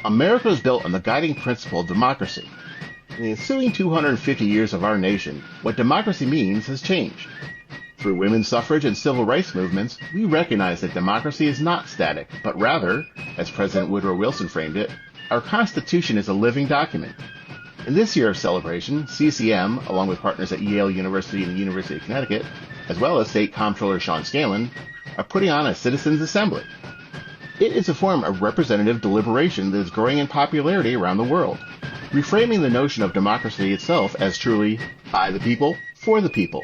America is built on the guiding principle of democracy. In the ensuing 250 years of our nation, what democracy means has changed. Through women's suffrage and civil rights movements, we recognize that democracy is not static, but rather, as President Woodrow Wilson framed it, our Constitution is a living document. In this year of celebration, CCM, along with partners at Yale University and the University of Connecticut, as well as State Comptroller Sean Scanlon, are putting on a Citizens Assembly. It is a form of representative deliberation that is growing in popularity around the world, reframing the notion of democracy itself as truly by the people, for the people.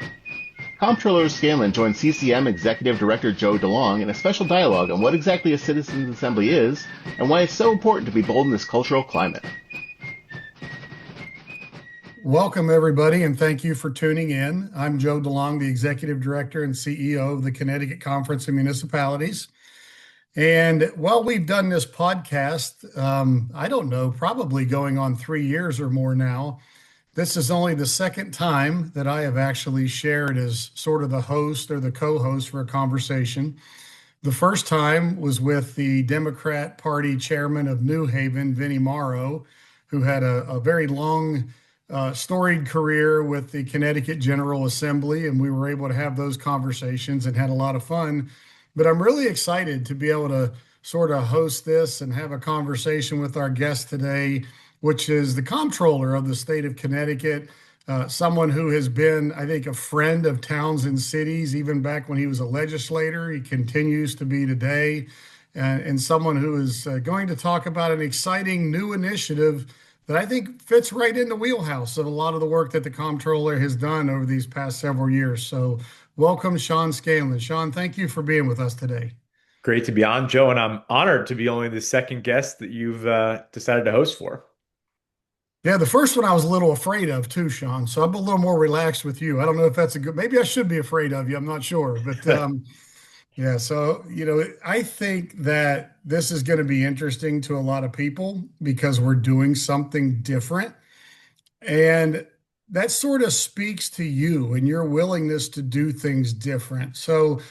Comptroller Scanlon joined CCM Executive Director Joe DeLong in a special dialogue on what exactly a Citizens Assembly is and why it's so important to be bold in this cultural climate. Welcome, everybody, and thank you for tuning in. I'm Joe DeLong, the Executive Director and CEO of the Connecticut Conference of Municipalities. And while we've done this podcast, I don't know, probably going on 3 years or more now, this is only the second time that I have actually shared as sort of the host or the co-host for a conversation. The first time was with the Democrat Party chairman of New Haven, Vinnie Morrow, who had a very long, storied career with the Connecticut General Assembly, and we were able to have those conversations and had a lot of fun. But I'm really excited to be able to sort of host this and have a conversation with our guest today, which is the Comptroller of the State of Connecticut, someone who has been, I think, a friend of towns and cities, even back when he was a legislator. He continues to be today, and someone who is going to talk about an exciting new initiative that I think fits right in the wheelhouse of a lot of the work that the Comptroller has done over these past several years. So welcome, Sean Scanlon. Sean, thank you for being with us today. Great to be on, Joe, and I'm honored to be only the second guest that you've decided to host for. Yeah, the first one I was a little afraid of too, Sean. So I'm a little more relaxed with you. I don't know if that's a good, maybe I should be afraid of you. I'm not sure. But yeah, so, I think that this is going to be interesting to a lot of people because we're doing something different. And that sort of speaks to you and your willingness to do things different. So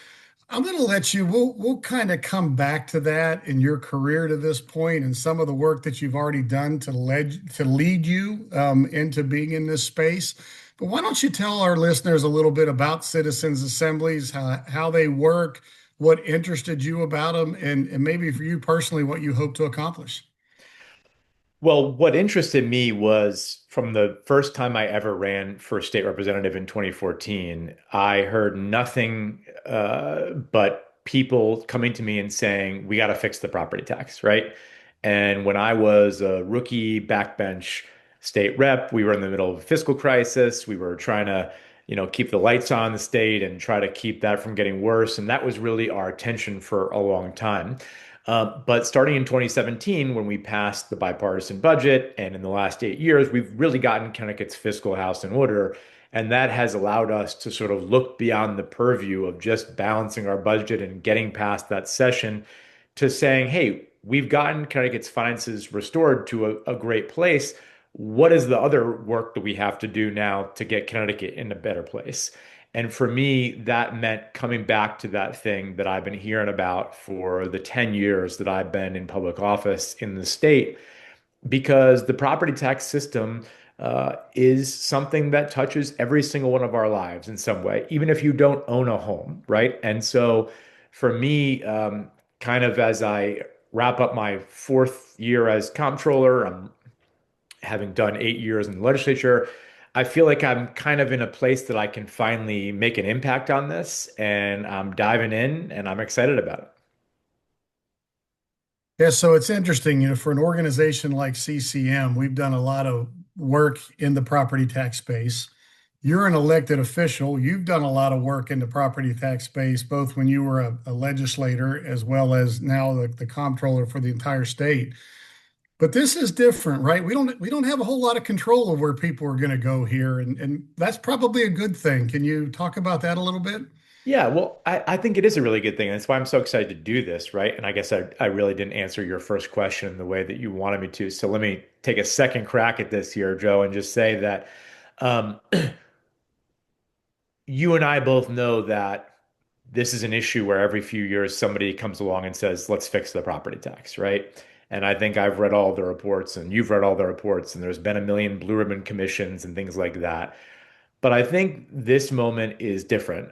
I'm going to let you, we'll kind of come back to that in your career to this point and some of the work that you've already done to lead you into being in this space. But why don't you tell our listeners a little bit about Citizens Assemblies, how they work, what interested you about them, and maybe for you personally, what you hope to accomplish? Well, what interested me was from the first time I ever ran for state representative in 2014, I heard nothing but people coming to me and saying, we got to fix the property tax, right? And when I was a rookie backbench state rep, we were in the middle of a fiscal crisis. We were trying to, keep the lights on in the state and try to keep that from getting worse. And that was really our attention for a long time. But starting in 2017, when we passed the bipartisan budget, and in the last 8 years, we've really gotten Connecticut's fiscal house in order. And that has allowed us to sort of look beyond the purview of just balancing our budget and getting past that session to saying, hey, we've gotten Connecticut's finances restored to a great place. What is the other work that we have to do now to get Connecticut in a better place? And for me, that meant coming back to that thing that I've been hearing about for the 10 years that I've been in public office in the state, because the property tax system is something that touches every single one of our lives in some way, even if you don't own a home, right? And so for me, kind of as I wrap up my fourth year as comptroller, I'm having done 8 years in the legislature. I feel like I'm kind of in a place that I can finally make an impact on this, and I'm diving in and I'm excited about it. Yeah, so it's interesting, for an organization like CCM, we've done a lot of work in the property tax space. You're an elected official. You've done a lot of work in the property tax space, both when you were a legislator as well as now the comptroller for the entire state. But this is different, right? We don't have a whole lot of control of where people are going to go here, and that's probably a good thing. Can you talk about that a little bit? Yeah, well, I think it is a really good thing. That's why I'm so excited to do this, right? And I guess I really didn't answer your first question the way that you wanted me to. So let me take a second crack at this here, Joe, and just say that um, you and I both know that this is an issue where every few years somebody comes along and says, let's fix the property tax, right? And I think I've read all the reports, and you've read all the reports, and there's been a million blue ribbon commissions and things like that. But I think this moment is different.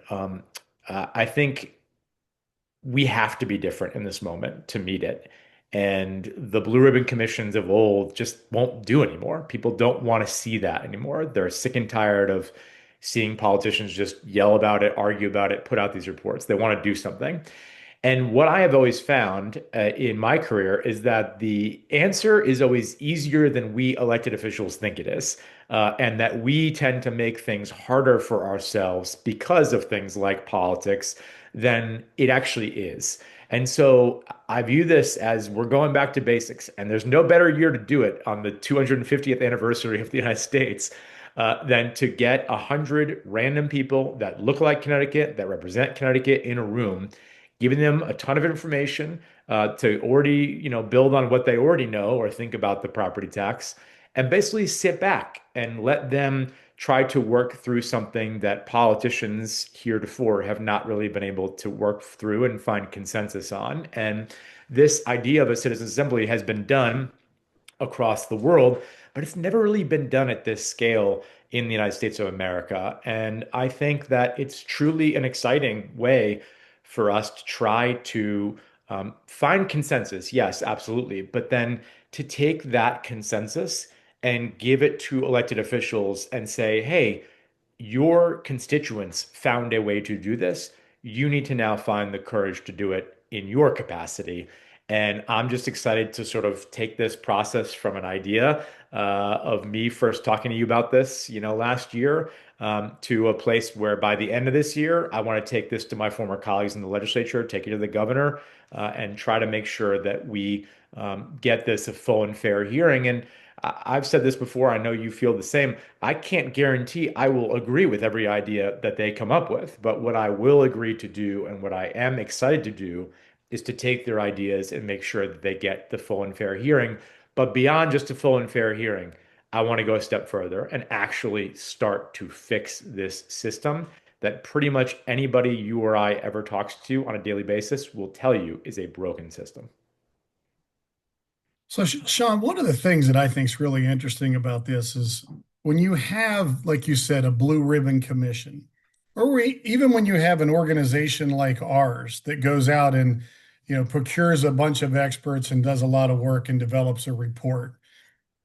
I think we have to be different in this moment to meet it. And the blue ribbon commissions of old just won't do anymore. People don't want to see that anymore. They're sick and tired of seeing politicians just yell about it, argue about it, put out these reports. They want to do something. And what I have always found in my career is that the answer is always easier than we elected officials think it is, and that we tend to make things harder for ourselves because of things like politics than it actually is. And so I view this as we're going back to basics, and there's no better year to do it on the 250th anniversary of the United States than to get 100 random people that look like Connecticut, that represent Connecticut in a room, giving them a ton of information to already, build on what they already know or think about the property tax, and basically sit back and let them try to work through something that politicians heretofore have not really been able to work through and find consensus on. And this idea of a citizens assembly has been done across the world, but it's never really been done at this scale in the United States of America. And I think that it's truly an exciting way for us to try to find consensus. Yes, absolutely. But then to take that consensus and give it to elected officials and say, hey, your constituents found a way to do this. You need to now find the courage to do it in your capacity. And I'm just excited to sort of take this process from an idea of me first talking to you about this, last year, to a place where by the end of this year, I want to take this to my former colleagues in the legislature, take it to the governor, and try to make sure that we get this a full and fair hearing. And I've said this before, I know you feel the same. I can't guarantee I will agree with every idea that they come up with, but what I will agree to do and what I am excited to do is to take their ideas and make sure that they get the full and fair hearing. But beyond just a full and fair hearing, I want to go a step further and actually start to fix this system that pretty much anybody you or I ever talks to on a daily basis will tell you is a broken system. So, Sean, one of the things that I think is really interesting about this is when you have, like you said, a blue ribbon commission, or even when you have an organization like ours that goes out and, procures a bunch of experts and does a lot of work and develops a report.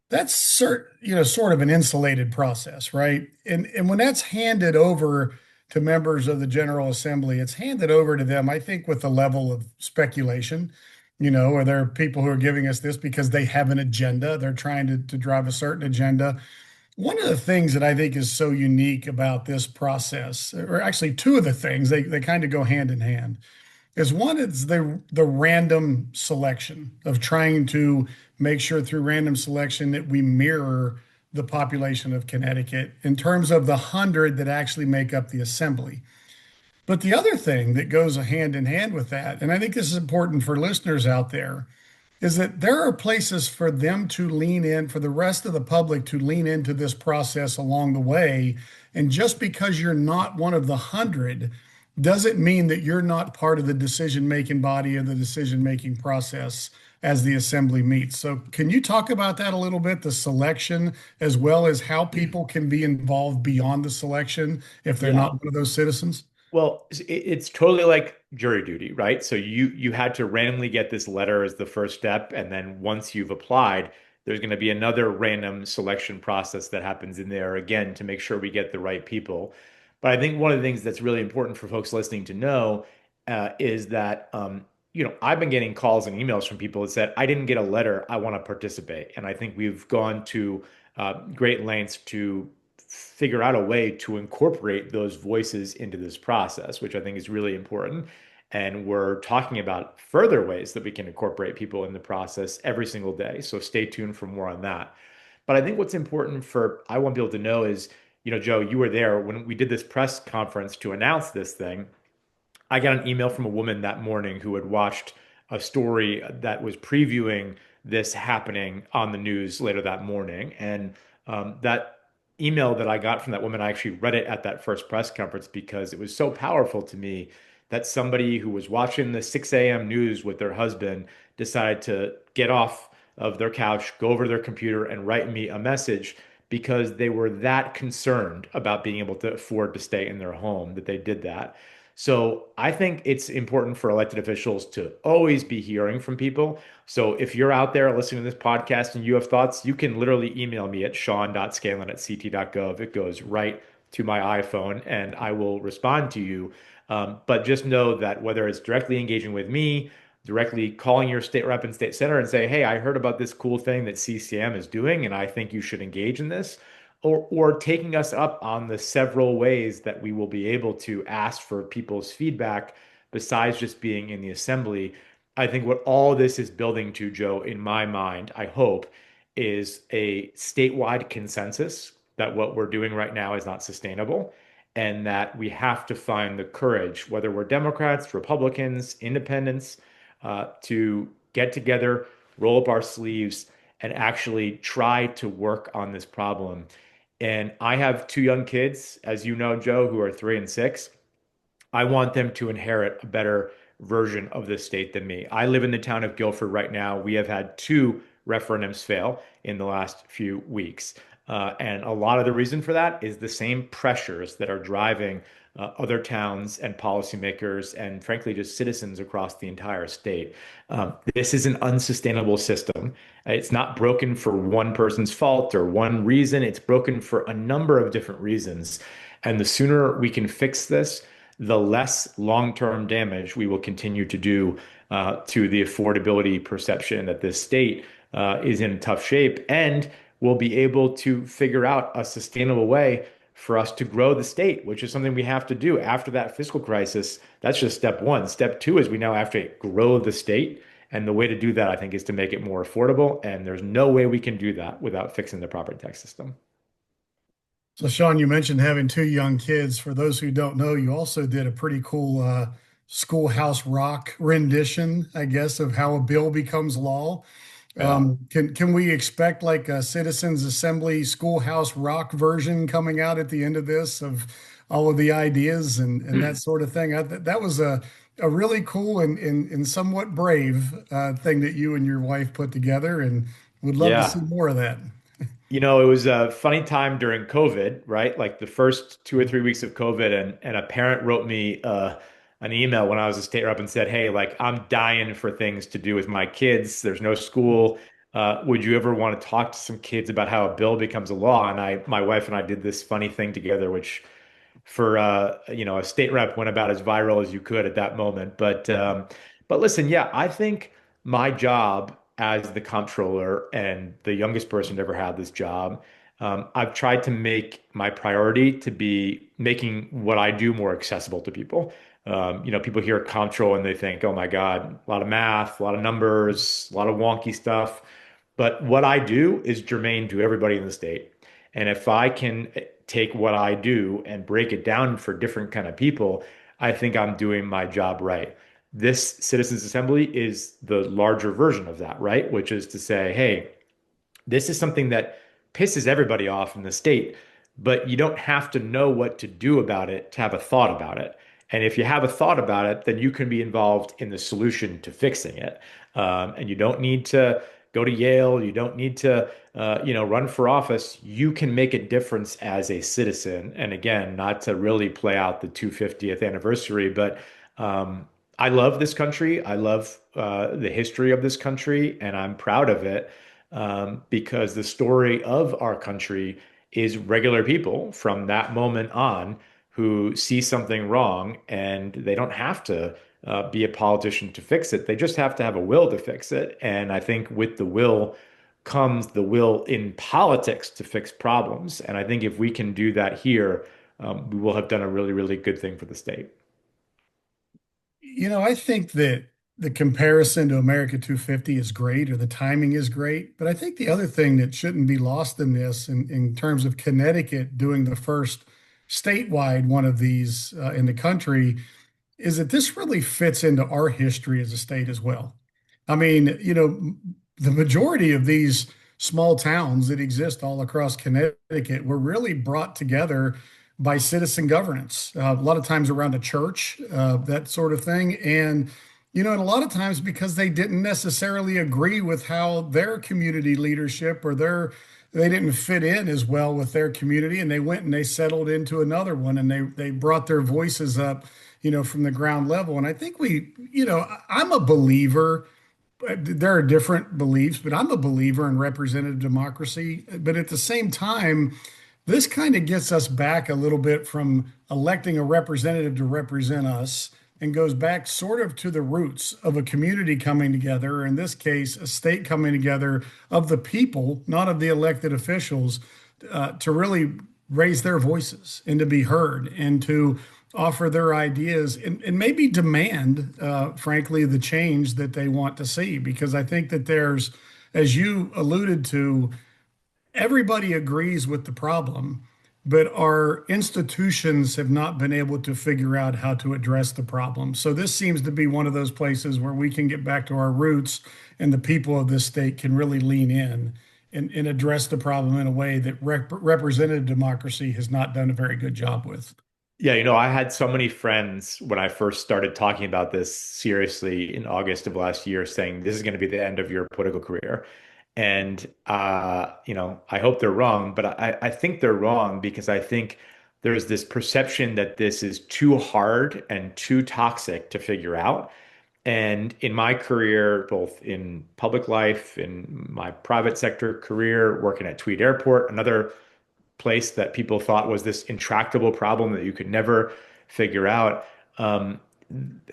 That's sort of an insulated process, right? And when that's handed over to members of the General Assembly, it's handed over to them, I think, with a level of speculation. Or there are people who are giving us this because they have an agenda. They're trying to drive a certain agenda. One of the things that I think is so unique about this process, or actually two of the things, they kind of go hand in hand, is one is the random selection of trying to make sure through random selection that we mirror the population of Connecticut in terms of the 100 that actually make up the assembly. But the other thing that goes hand in hand with that, and I think this is important for listeners out there, is that there are places for them to lean in, for the rest of the public to lean into this process along the way. And just because you're not one of the 100 doesn't mean that you're not part of the decision-making body of the decision-making process as the assembly meets. So can you talk about that a little bit, the selection, as well as how people can be involved beyond the selection if they're Yeah. not one of those citizens? Well, it's totally like jury duty, right? So you had to randomly get this letter as the first step, and then once you've applied, there's going to be another random selection process that happens in there again to make sure we get the right people. But I think one of the things that's really important for folks listening to know is that I've been getting calls and emails from people that said, "I didn't get a letter. I want to participate," and I think we've gone to great lengths to figure out a way to incorporate those voices into this process, which I think is really important. And we're talking about further ways that we can incorporate people in the process every single day. So stay tuned for more on that. But I think what's important for I want people to know is, Joe, you were there when we did this press conference to announce this thing. I got an email from a woman that morning who had watched a story that was previewing this happening on the news later that morning. And that email that I got from that woman, I actually read it at that first press conference because it was so powerful to me that somebody who was watching the 6 a.m. news with their husband decided to get off of their couch, go over to their computer, and write me a message because they were that concerned about being able to afford to stay in their home that they did that. So I think it's important for elected officials to always be hearing from people. So if you're out there listening to this podcast and you have thoughts, you can literally email me at sean.scanlon@ct.gov. It goes right to my iPhone and I will respond to you. But just know that whether it's directly engaging with me, directly calling your state rep and state senator and say, hey, I heard about this cool thing that CCM is doing, and I think you should engage in this, or taking us up on the several ways that we will be able to ask for people's feedback besides just being in the assembly. I think what all this is building to, Joe, in my mind, I hope, is a statewide consensus that what we're doing right now is not sustainable and that we have to find the courage, whether we're Democrats, Republicans, independents, to get together, roll up our sleeves, and actually try to work on this problem. And I have two young kids, as you know, Joe, who are 3 and 6. I want them to inherit a better version of this state than me. I live in the town of Guilford right now. We have had two referendums fail in the last few weeks. And a lot of the reason for that is the same pressures that are driving other towns and policymakers and, frankly, just citizens across the entire state. This is an unsustainable system. It's not broken for one person's fault or one reason. It's broken for a number of different reasons. And the sooner we can fix this, the less long-term damage we will continue to do to the affordability perception that this state is in tough shape, and we'll be able to figure out a sustainable way for us to grow the state, which is something we have to do after that fiscal crisis. That's just step one. Step two is we now have to grow the state. And the way to do that, I think, is to make it more affordable. And there's no way we can do that without fixing the property tax system. So, Sean, you mentioned having two young kids. For those who don't know, you also did a pretty cool schoolhouse rock rendition, I guess, of how a bill becomes law. Yeah. Can we expect like a Citizens Assembly schoolhouse rock version coming out at the end of this of all of the ideas and that sort of thing? That was a really cool and somewhat brave thing that you and your wife put together, and would love to see Yeah. more of that. It was a funny time during COVID, right? Like the first 2 or 3 weeks of COVID, and a parent wrote me an email when I was a state rep and said, "Hey, like I'm dying for things to do with my kids. There's no school. Would you ever want to talk to some kids about how a bill becomes a law?" And my wife and I did this funny thing together, which for a state rep went about as viral as you could at that moment. But listen, yeah, I think my job as the comptroller and the youngest person to ever have this job, I've tried to make my priority to be making what I do more accessible to people. People hear comptroller and they think, oh my God, a lot of math, a lot of numbers, a lot of wonky stuff. But what I do is germane to everybody in the state. And if I can take what I do and break it down for different kind of people, I think I'm doing my job right. This Citizens Assembly is the larger version of that, right? Which is to say, hey, this is something that pisses everybody off in the state, but you don't have to know what to do about it to have a thought about it. And if you have a thought about it, then you can be involved in the solution to fixing it. And you don't need to go to Yale. You don't need to, run for office. You can make a difference as a citizen. And again, not to really play out the 250th anniversary, but I love this country. I love the history of this country, and I'm proud of it because the story of our country is regular people from that moment on who see something wrong, and they don't have to be a politician to fix it. They just have to have a will to fix it. And I think with the will comes the will in politics to fix problems. And I think if we can do that here, we will have done a really, really good thing for the state. I think that the comparison to America 250 is great, or the timing is great. But I think the other thing that shouldn't be lost in this, in terms of Connecticut doing the first statewide one of these in the country, is that this really fits into our history as a state as well. I mean, the majority of these small towns that exist all across Connecticut were really brought together by citizen governance, a lot of times around a church, that sort of thing. And, and a lot of times because they didn't necessarily agree with how their community leadership or they didn't fit in as well with their community, and they went and they settled into another one, and they brought their voices up, from the ground level. And I think I'm a believer. There are different beliefs, but I'm a believer in representative democracy. But at the same time, this kind of gets us back a little bit from electing a representative to represent us and goes back sort of to the roots of a community coming together, or in this case, a state coming together of the people, not of the elected officials, to really raise their voices and to be heard and to offer their ideas and maybe demand, frankly, the change that they want to see. Because I think that there's, as you alluded to, everybody agrees with the problem, but our institutions have not been able to figure out how to address the problem. So this seems to be one of those places where we can get back to our roots, and the people of this state can really lean in and address the problem in a way that representative democracy has not done a very good job with. Yeah, I had so many friends when I first started talking about this seriously in August of last year saying this is going to be the end of your political career. And I hope they're wrong, but I think they're wrong because I think there's this perception that this is too hard and too toxic to figure out. And in my career, both in public life, in my private sector career, working at Tweed Airport, another place that people thought was this intractable problem that you could never figure out.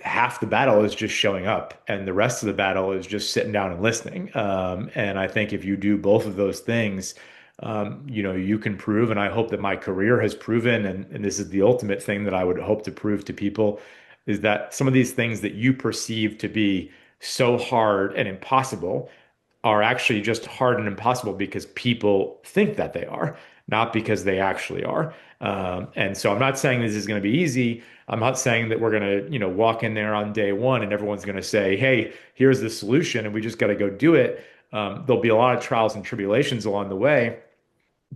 Half the battle is just showing up, and the rest of the battle is just sitting down and listening. And I think if you do both of those things, you can prove, and I hope that my career has proven, and this is the ultimate thing that I would hope to prove to people, is that some of these things that you perceive to be so hard and impossible are actually just hard and impossible because people think that they are, not because they actually are. And so I'm not saying this is going to be easy. I'm not saying that we're going to, walk in there on day one and everyone's going to say, hey, here's the solution and we just got to go do it. There'll be a lot of trials and tribulations along the way,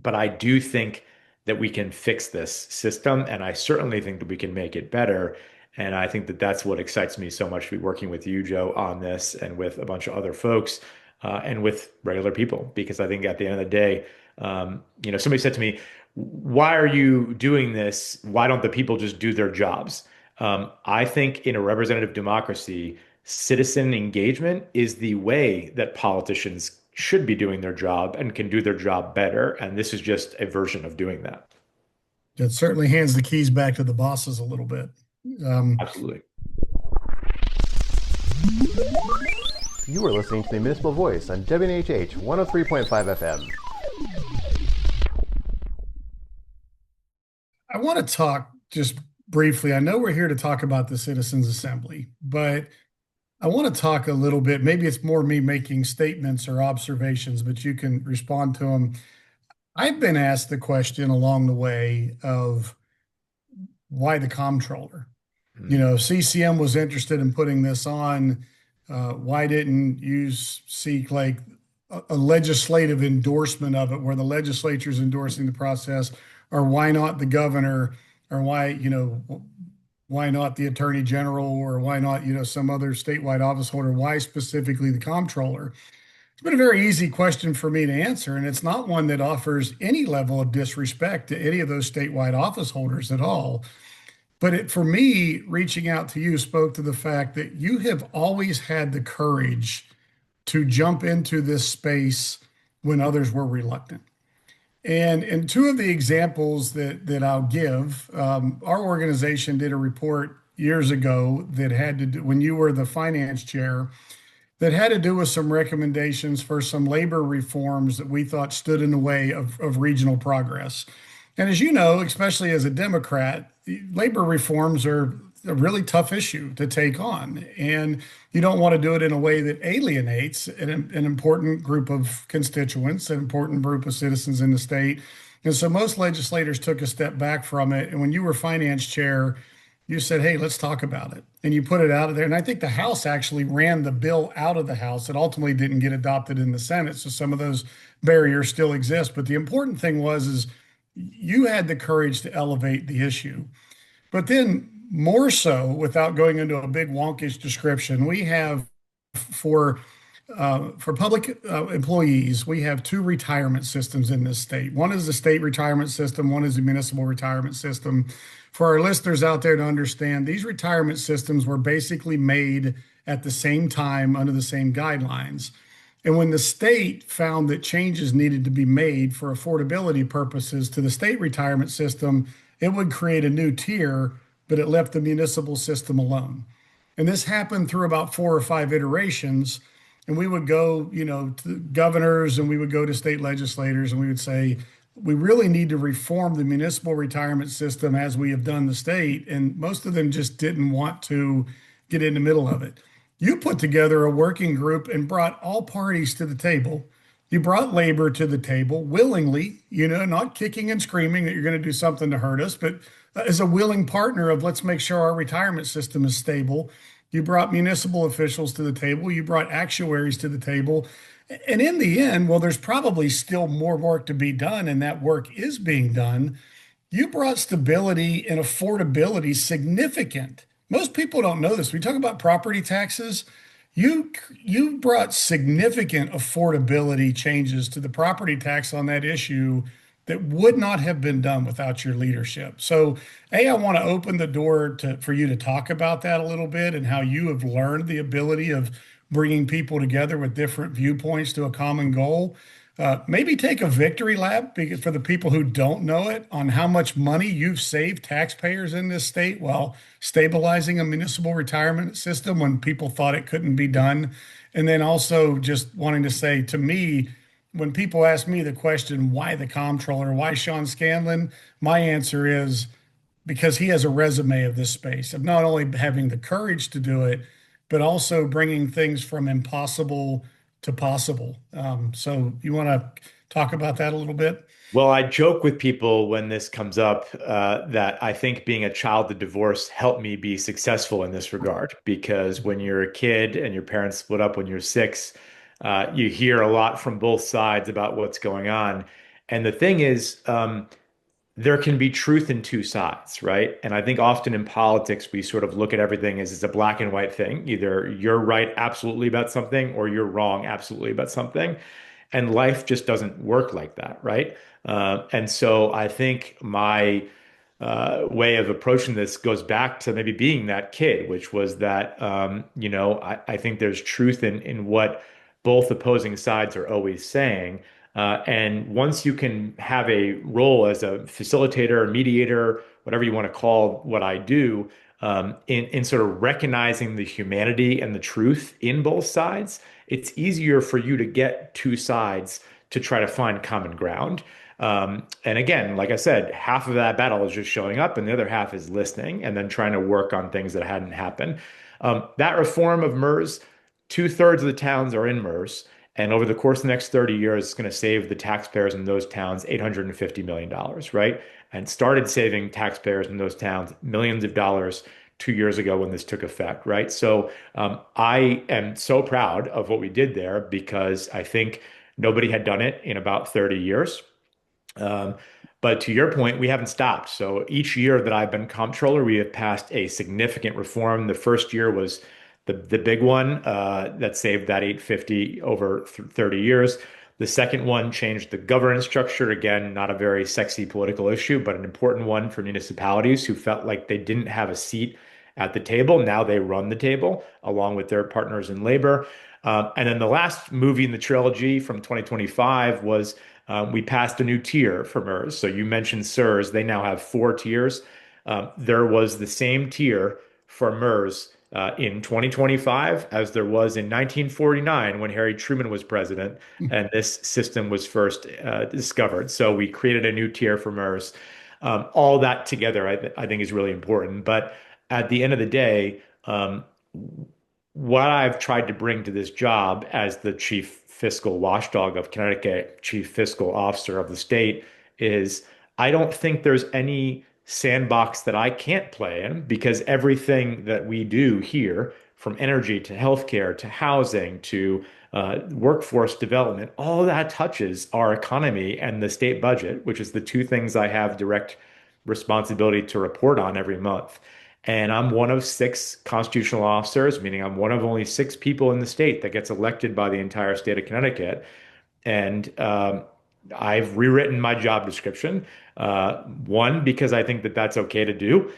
but I do think that we can fix this system, and I certainly think that we can make it better. And I think that that's what excites me so much to be working with you, Joe, on this, and with a bunch of other folks, and with regular people, because I think at the end of the day, somebody said to me, why are you doing this? Why don't the people just do their jobs? I think in a representative democracy, citizen engagement is the way that politicians should be doing their job and can do their job better. And this is just a version of doing that. It certainly hands the keys back to the bosses a little bit. Absolutely. You are listening to the Municipal Voice on WNHH 103.5 FM. I want to talk just briefly. I know we're here to talk about the Citizens Assembly, but I want to talk a little bit. Maybe it's more me making statements or observations, but you can respond to them. I've been asked the question along the way of why the Comptroller? CCM was interested in putting this on. Why didn't you seek like a legislative endorsement of it where the legislature is endorsing the process? Or why not the governor? Or why not the attorney general? Or why not, some other statewide office holder? Why specifically the Comptroller? It's been a very easy question for me to answer, and it's not one that offers any level of disrespect to any of those statewide office holders at all. But for me, reaching out to you spoke to the fact that you have always had the courage to jump into this space when others were reluctant. And two of the examples that I'll give, our organization did a report years ago that had to do, when you were the finance chair, that had to do with some recommendations for some labor reforms that we thought stood in the way of regional progress. And as you know, especially as a Democrat, labor reforms are a really tough issue to take on. And you don't want to do it in a way that alienates an important group of constituents, an important group of citizens in the state. And so most legislators took a step back from it. And when you were finance chair, you said, hey, let's talk about it. And you put it out of there. And I think the House actually ran the bill out of the House. It ultimately didn't get adopted in the Senate. So some of those barriers still exist. But the important thing is you had the courage to elevate the issue. But then, more so, without going into a big wonkish description, we have for for public employees, we have two retirement systems in this state. One is the state retirement system, one is the municipal retirement system. For our listeners out there to understand, these retirement systems were basically made at the same time under the same guidelines. And when the state found that changes needed to be made for affordability purposes to the state retirement system, it would create a new tier, but it left the municipal system alone. And this happened through about 4 or 5 iterations. And we would go, to governors and we would go to state legislators and we would say, we really need to reform the municipal retirement system as we have done the state. And most of them just didn't want to get in the middle of it. You put together a working group and brought all parties to the table. You brought labor to the table willingly, not kicking and screaming that you're going to do something to hurt us, but as a willing partner of let's make sure our retirement system is stable. You brought municipal officials to the table. You brought actuaries to the table. And in the end, well, there's probably still more work to be done, and that work is being done. You brought stability and affordability significant. Most people don't know this. We talk about property taxes. You brought significant affordability changes to the property tax on that issue that would not have been done without your leadership. So, I want to open the door for you to talk about that a little bit and how you have learned the ability of bringing people together with different viewpoints to a common goal. Maybe take a victory lap for the people who don't know it on how much money you've saved taxpayers in this state while stabilizing a municipal retirement system when people thought it couldn't be done. And then also just wanting to say to me, when people ask me the question, why the Comptroller, why Sean Scanlon, my answer is because he has a resume of this space of not only having the courage to do it, but also bringing things from impossible to possible. So you want to talk about that a little bit? Well, I joke with people when this comes up that I think being a child of divorce helped me be successful in this regard. Because when you're a kid and your parents split up when you're 6, you hear a lot from both sides about what's going on. And the thing is, there can be truth in two sides, right? And I think often in politics, we sort of look at everything as it's a black and white thing. Either you're right absolutely about something or you're wrong absolutely about something. And life just doesn't work like that, right? And so I think my way of approaching this goes back to maybe being that kid, which was that, I think there's truth in what both opposing sides are always saying. And once you can have a role as a facilitator, mediator, whatever you want to call what I do, in sort of recognizing the humanity and the truth in both sides, it's easier for you to get two sides to try to find common ground. And again, like I said, half of that battle is just showing up, and the other half is listening and then trying to work on things that hadn't happened. That reform of MERS, 2/3 of the towns are in MERS. And over the course of the next 30 years, it's going to save the taxpayers in those towns $850 million, right? And started saving taxpayers in those towns millions of dollars 2 years ago when this took effect, right? So I am so proud of what we did there because I think nobody had done it in about 30 years. But to your point, we haven't stopped. So each year that I've been comptroller, we have passed a significant reform. The first year was the big one that saved that 850 over 30 years. The second one changed the governance structure. Again, not a very sexy political issue, but an important one for municipalities who felt like they didn't have a seat at the table. Now they run the table along with their partners in labor. And then the last movie in the trilogy from 2025 was we passed a new tier for MERS. So you mentioned SIRS. They now have 4 tiers. There was the same tier for MERS in 2025 as there was in 1949 when Harry Truman was president and this system was first discovered. So we created a new tier for MERS. All that together, I think, is really important. But at the end of the day, what I've tried to bring to this job as the chief fiscal watchdog of Connecticut, chief fiscal officer of the state, is I don't think there's any sandbox that I can't play in because everything that we do here from energy to healthcare to housing to workforce development. All that touches our economy and the state budget, which is the two things I have direct responsibility to report on every month. And I'm one of six constitutional officers, meaning I'm one of only six people in the state that gets elected by the entire state of Connecticut. And I've rewritten my job description. One, because I think that that's okay to do.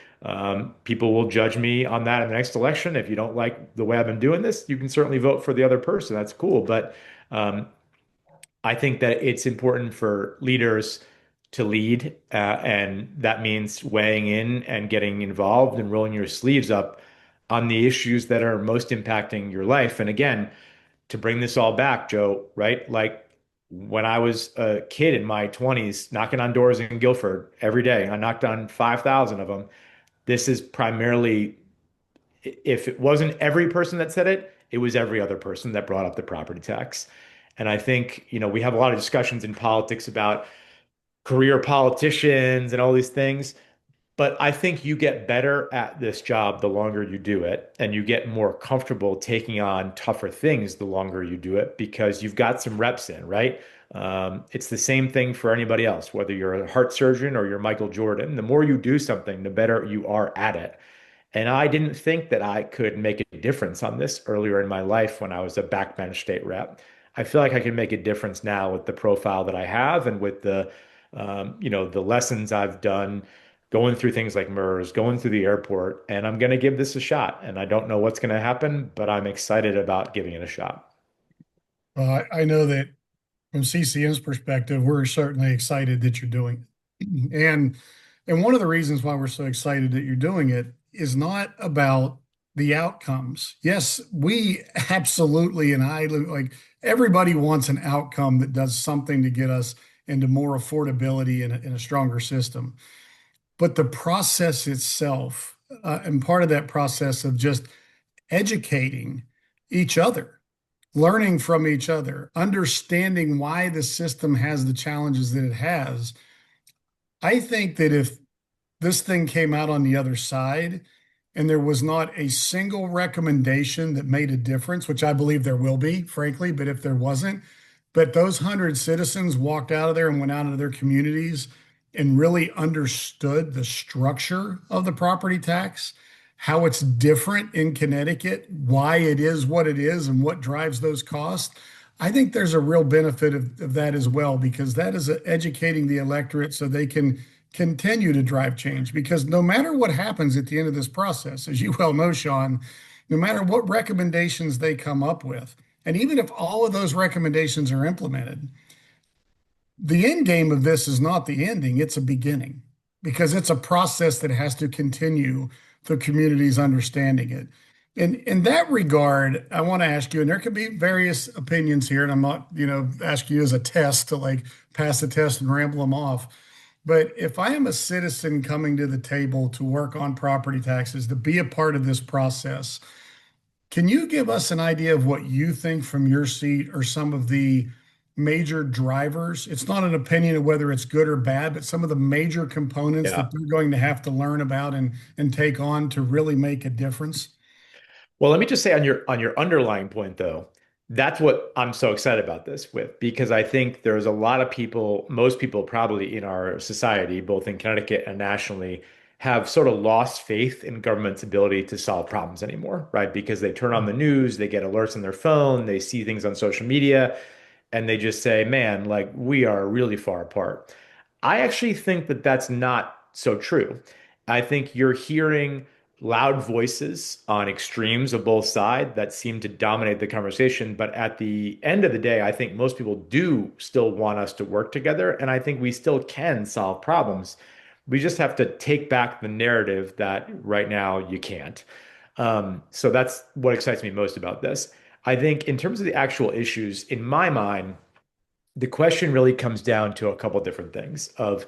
People will judge me on that in the next election. If you don't like the way I've been doing this, you can certainly vote for the other person. That's cool. But um, I think that it's important for leaders to lead, and that means weighing in and getting involved and rolling your sleeves up on the issues that are most impacting your life. And again, to bring this all back, Joe, right? Like when I was a kid in my 20s, knocking on doors in Guilford every day, I knocked on 5,000 of them. This is primarily, if it wasn't every person that said it, it was every other person that brought up the property tax. And I think, we have a lot of discussions in politics about career politicians and all these things. But I think you get better at this job the longer you do it, and you get more comfortable taking on tougher things the longer you do it because you've got some reps in, right? It's the same thing for anybody else, whether you're a heart surgeon or you're Michael Jordan. The more you do something, the better you are at it. And I didn't think that I could make a difference on this earlier in my life when I was a backbench state rep. I feel like I can make a difference now with the profile that I have and with the lessons I've done going through things like MERS, going through the airport, and I'm going to give this a shot. And I don't know what's going to happen, but I'm excited about giving it a shot. I know that from CCM's perspective, we're certainly excited that you're doing it. And one of the reasons why we're so excited that you're doing it is not about the outcomes. Yes, we absolutely, and I like everybody wants an outcome that does something to get us into more affordability in a stronger system. But the process itself, and part of that process of just educating each other, learning from each other, understanding why the system has the challenges that it has. I think that if this thing came out on the other side and there was not a single recommendation that made a difference, which I believe there will be, frankly, but if there wasn't, but those 100 citizens walked out of there and went out into their communities and really understood the structure of the property tax, how it's different in Connecticut, why it is what it is, and what drives those costs. I think there's a real benefit of that as well, because that is educating the electorate so they can continue to drive change. Because no matter what happens at the end of this process, as you well know, Sean, no matter what recommendations they come up with, and even if all of those recommendations are implemented, the end game of this is not the ending, it's a beginning, because it's a process that has to continue the communities understanding it. In that regard, I want to ask you, and there could be various opinions here, and I'm not, asking you as a test to like pass the test and ramble them off. But if I am a citizen coming to the table to work on property taxes, to be a part of this process, can you give us an idea of what you think from your seat are some of the major drivers? It's not an opinion of whether it's good or bad, but some of the major components Yeah. that they're going to have to learn about and take on to really make a difference. Well, let me just say on your underlying point though, that's what I'm so excited about this with, because I think there's a lot of people, most people probably in our society, both in Connecticut and nationally, have sort of lost faith in government's ability to solve problems anymore, right? Because they turn on the news, they get alerts on their phone, they see things on social media, and they just say, man, like we are really far apart. I actually think that that's not so true. I think you're hearing loud voices on extremes of both sides that seem to dominate the conversation. But at the end of the day, I think most people do still want us to work together. And I think we still can solve problems. We just have to take back the narrative that right now you can't. So that's what excites me most about this. I think in terms of the actual issues, in my mind, the question really comes down to a couple different things of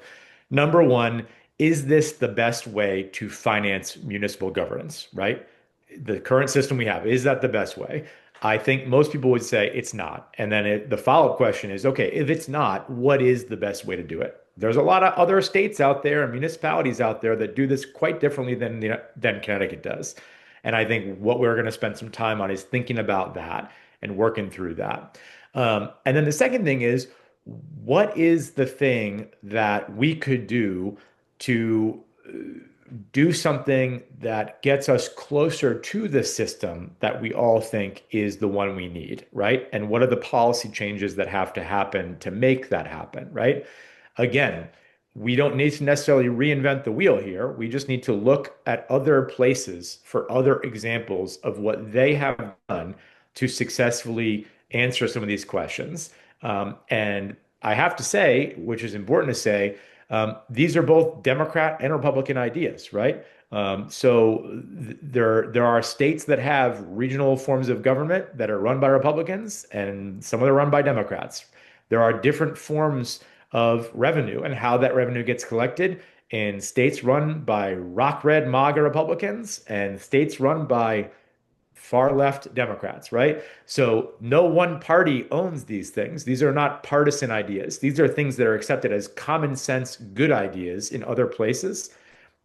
number one, is this the best way to finance municipal governance, right? The current system we have, is that the best way? I think most people would say it's not. And then the follow-up question is, okay, if it's not, what is the best way to do it? There's a lot of other states out there and municipalities out there that do this quite differently than Connecticut does. And I think what we're going to spend some time on is thinking about that and working through that. And then the second thing is, what is the thing that we could do to do something that gets us closer to the system that we all think is the one we need, right? And what are the policy changes that have to happen to make that happen, right? Again, we don't need to necessarily reinvent the wheel here. We just need to look at other places for other examples of what they have done to successfully answer some of these questions. And I have to say, which is important to say, these are both Democrat and Republican ideas, right? There are states that have regional forms of government that are run by Republicans, and some of them are run by Democrats. There are different forms of revenue and how that revenue gets collected in states run by rock red MAGA Republicans and states run by far left Democrats, right? So no one party owns these things. These are not partisan ideas. These are things that are accepted as common sense, good ideas in other places.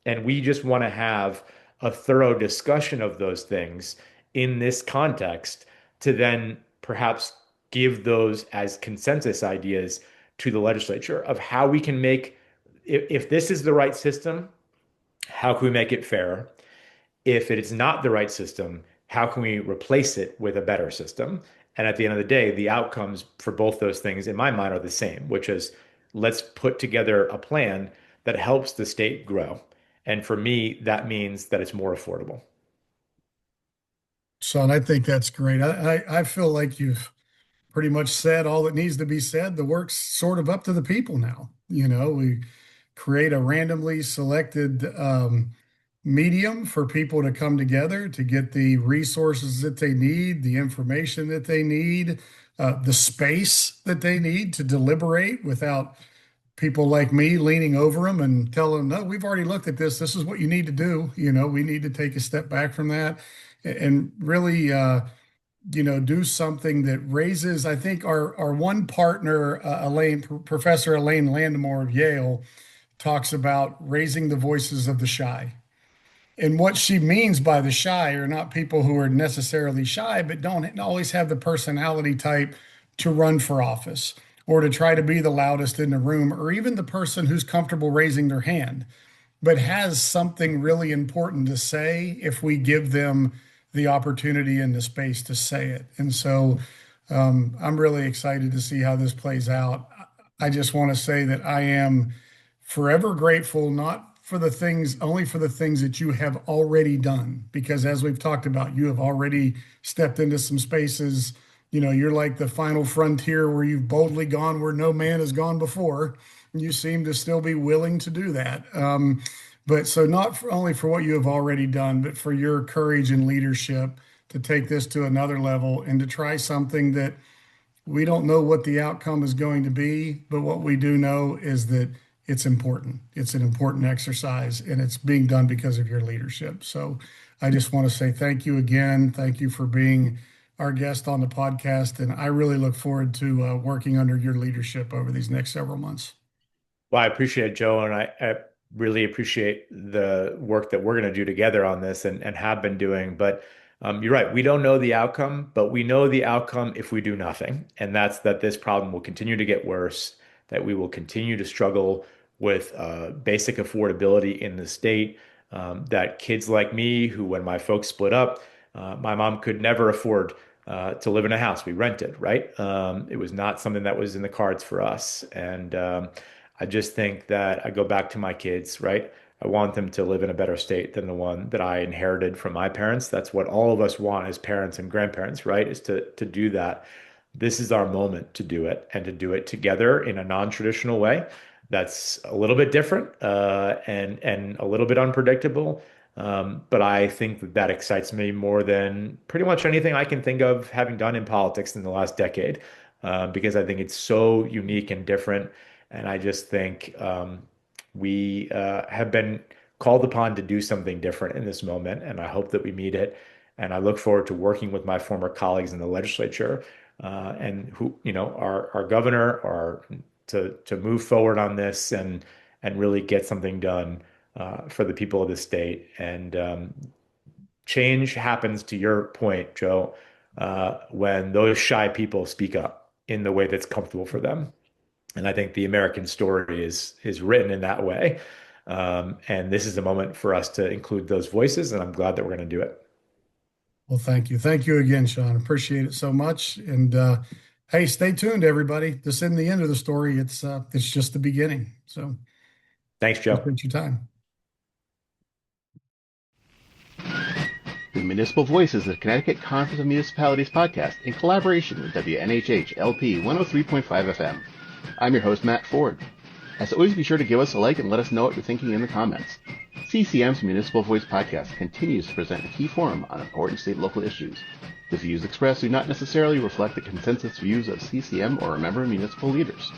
And we just want to have a thorough discussion of those things in this context to then perhaps give those as consensus ideas to the legislature of how we can make, if this is the right system, how can we make it fair? If it is not the right system, how can we replace it with a better system? And at the end of the day, the outcomes for both those things, in my mind, are the same, which is let's put together a plan that helps the state grow. And for me, that means that it's more affordable. Sean, I think that's great. I feel like you've pretty much said all that needs to be said. The work's sort of up to the people now. We create a randomly selected medium for people to come together to get the resources that they need, the information that they need, the space that they need to deliberate without people like me leaning over them and telling them, no, we've already looked at this. This is what you need to do. We need to take a step back from that and really, do something that raises, I think our one partner, Professor Elaine Landemore of Yale, talks about raising the voices of the shy. And what she means by the shy are not people who are necessarily shy, but don't always have the personality type to run for office or to try to be the loudest in the room, or even the person who's comfortable raising their hand, but has something really important to say if we give them the opportunity and the space to say it. And so I'm really excited to see how this plays out. I just want to say that I am forever grateful, not for the things, only for the things that you have already done, because as we've talked about, you have already stepped into some spaces. You're like the final frontier where you've boldly gone where no man has gone before. You seem to still be willing to do that. But so not only for what you have already done, but for your courage and leadership to take this to another level and to try something that we don't know what the outcome is going to be, but what we do know is that it's important. It's an important exercise, and it's being done because of your leadership. So I just want to say thank you again. Thank you for being our guest on the podcast. And I really look forward to working under your leadership over these next several months. Well, I appreciate it, Joe, and I really appreciate the work that we're going to do together on this and have been doing. But you're right. We don't know the outcome, but we know the outcome if we do nothing. And that's that this problem will continue to get worse, that we will continue to struggle with basic affordability in the state, that kids like me, who when my folks split up, my mom could never afford to live in a house. We rented, right? It was not something that was in the cards for us. And I just think that I go back to my kids, right? I want them to live in a better state than the one that I inherited from my parents. That's what all of us want as parents and grandparents, right? Is to do that. This is our moment to do it and to do it together in a non-traditional way. That's a little bit different and a little bit unpredictable. But I think that excites me more than pretty much anything I can think of having done in politics in the last decade, because I think it's so unique and different. And I just think we have been called upon to do something different in this moment, and I hope that we meet it. And I look forward to working with my former colleagues in the legislature and who, our governor, to move forward on this and really get something done for the people of the state and change happens, to your point, Joe, when those shy people speak up in the way that's comfortable for them. And I think the American story is written in that way. And this is a moment for us to include those voices, and I'm glad that we're going to do it. Well, thank you. Thank you again, Sean. Appreciate it so much. And hey, stay tuned, everybody. This isn't the end of the story. It's just the beginning. So thanks, Joe. Appreciate your time. The Municipal Voice is the Connecticut Conference of Municipalities podcast in collaboration with WNHH LP 103.5 FM. I'm your host, Matt Ford. As always, be sure to give us a like and let us know what you're thinking in the comments. CCM's Municipal Voice podcast continues to present a key forum on important state and local issues. The views expressed do not necessarily reflect the consensus views of CCM or a member of municipal leaders.